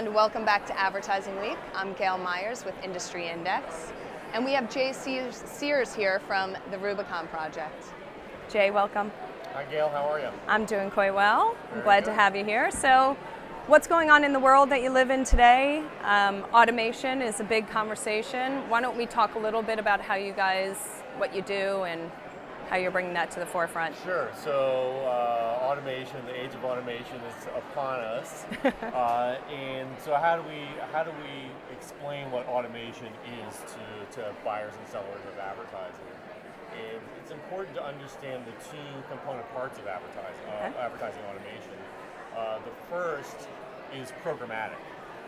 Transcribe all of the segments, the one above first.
and welcome back to Advertising Week. I'm Gail Myers with Industry Index, and we have Jay Sears here from the Rubicon project. Jay, welcome. Hi Gail, how are you? I'm doing quite well. I'm Very glad good. to have you here. So, what's going on in the world that you live in today? Automation is a big conversation. Why don't we talk a little bit about how you guys, what you do, and how you're bringing that to the forefront? Sure. So automation, the age of automation is upon us, and so how do we explain what automation is to buyers and sellers of advertising? And it's important to understand the two component parts of advertising automation. The first is programmatic,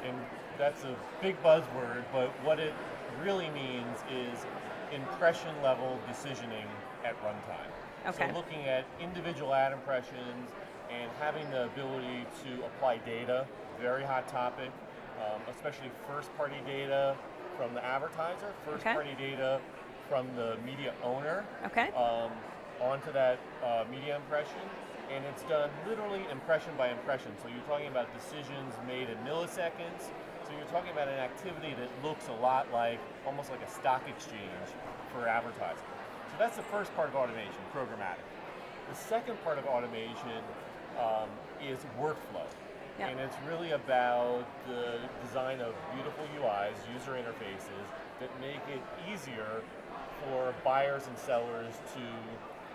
and that's a big buzzword, but what it really means is impression level decisioning at runtime. Okay. So looking at individual ad impressions and having the ability to apply data, very hot topic, especially first party data from the advertiser, first party data from the media owner onto that media impression. And it's done literally impression by impression. So you're talking about decisions made in milliseconds. So you're talking about an activity that looks a lot like, almost like a stock exchange for advertising. So that's the first part of automation, programmatic. The second part of automation is workflow. Yep. And it's really about the design of beautiful UIs, user interfaces, that make it easier for buyers and sellers to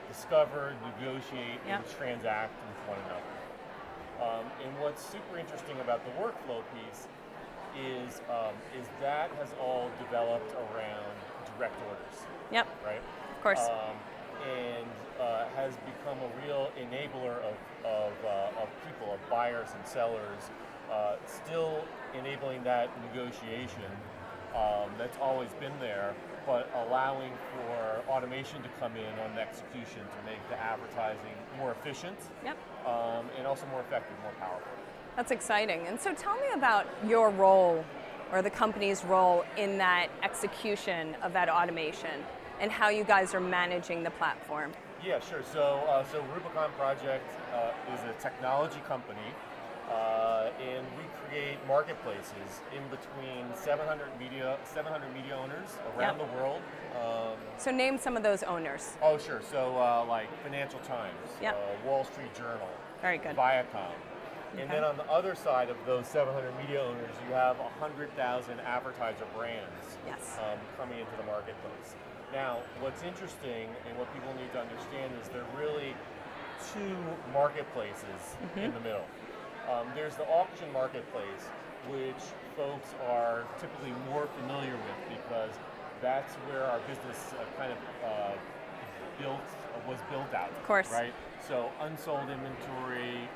discover, negotiate, and transact with one another. And what's super interesting about the workflow piece is that has all developed around direct orders. Yep. Right? Of course. And has become a real enabler of people, of buyers and sellers, still enabling that negotiation that's always been there, but allowing for automation to come in on the execution to make the advertising more efficient, and also more effective, more powerful. That's exciting. And so tell me about your role, or the company's role in that execution of that automation, and how you guys are managing the platform. Yeah, sure. So Rubicon Project is a technology company, and we create marketplaces in between 700 media owners around the world. So name some of those owners. Oh, sure. So like Financial Times, Wall Street Journal, very good, Viacom. And then on the other side of those 700 media owners, you have 100,000 advertiser brands coming into the marketplace. Now, what's interesting and what people need to understand is there are really two marketplaces in the middle. There's the auction marketplace, which folks are typically more familiar with because that's where our business was built out. Of course. Right? So unsold inventory,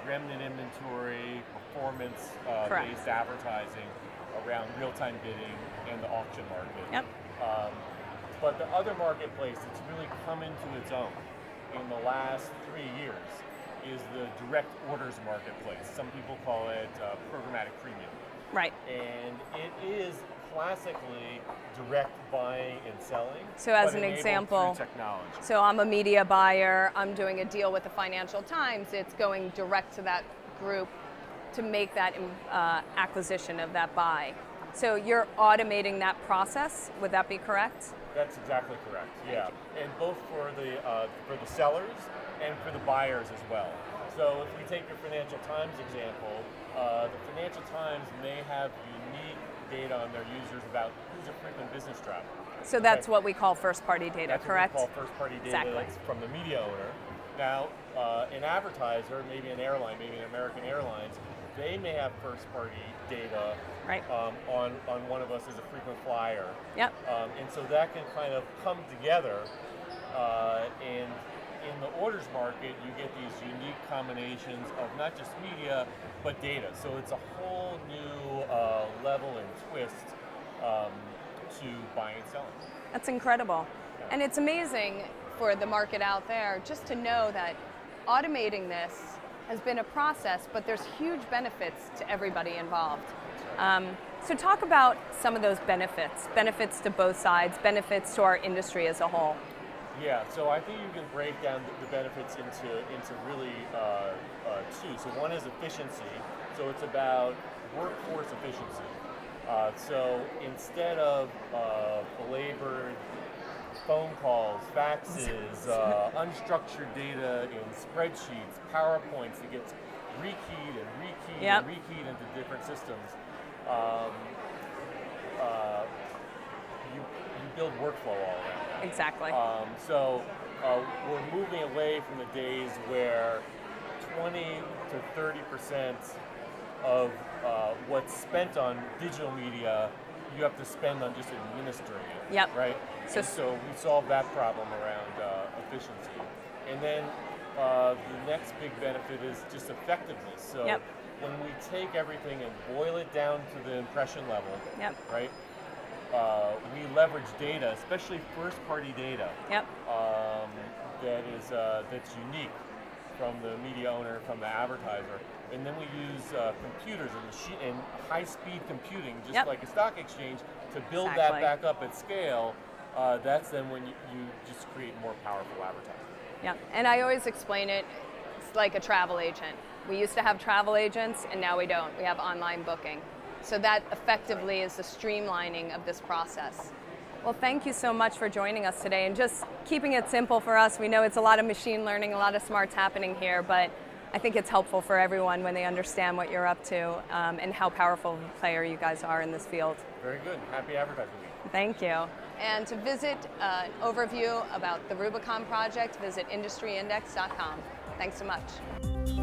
remnant inventory, performance-based advertising around real-time bidding and the auction market. Yep. But the other marketplace that's really come into its own in the last 3 years is the direct orders marketplace. Some people call it programmatic premium. Right. And it is classically direct buying and selling. So as an example, through technology. So I'm a media buyer, I'm doing a deal with the Financial Times, it's going direct to that group to make that acquisition of that buy. So you're automating that process, would that be correct? That's exactly correct, yeah. And both for the sellers and for the buyers as well. So if we take your Financial Times example, the Financial Times may have unique data on their users about who's a frequent business traveler. So that's what we call first-party data, correct? That's what we call first-party data that's from the media owner. Now, an advertiser, maybe an airline, maybe an American Airlines, they may have first-party data on one of us as a frequent flyer. Yep. And so that can kind of come together. And in the orders market, you get these unique combinations of not just media, but data. So it's a whole new level and twist to buying and selling. That's incredible. Yeah. And it's amazing for the market out there just to know that automating this has been a process, but there's huge benefits to everybody involved. So talk about some of those benefits to both sides, benefits to our industry as a whole. Yeah, so I think you can break down the benefits into really two. So one is efficiency. So it's about workforce efficiency. So instead of belabored phone calls, faxes, unstructured data in spreadsheets, PowerPoints that gets rekeyed and rekeyed Yep. and rekeyed into different systems, you build workflow all around that. Exactly. So we're moving away from the days where 20 to 30% of what's spent on digital media you have to spend on just administering it. Yep. Right? So- So we solve that problem around efficiency. And then the next big benefit is just effectiveness. So Yep. when we take everything and boil it down to the impression level, Yep. right? We leverage data, especially first-party data, Yep. that's unique from the media owner, from the advertiser, and then we use computers and high-speed computing, just Yep. like a stock exchange, to build Exactly. that back up at scale. That's then when you just create more powerful advertising. Yeah, and I always explain it, it's like a travel agent. We used to have travel agents, and now we don't. We have online booking. So that effectively is the streamlining of this process. Well, thank you so much for joining us today and just keeping it simple for us. We know it's a lot of machine learning, a lot of smarts happening here, but I think it's helpful for everyone when they understand what you're up to and how powerful a player you guys are in this field. Very good. Happy Advertising Week. Thank you. And to visit an overview about the Rubicon project, visit industryindex.com. Thanks so much.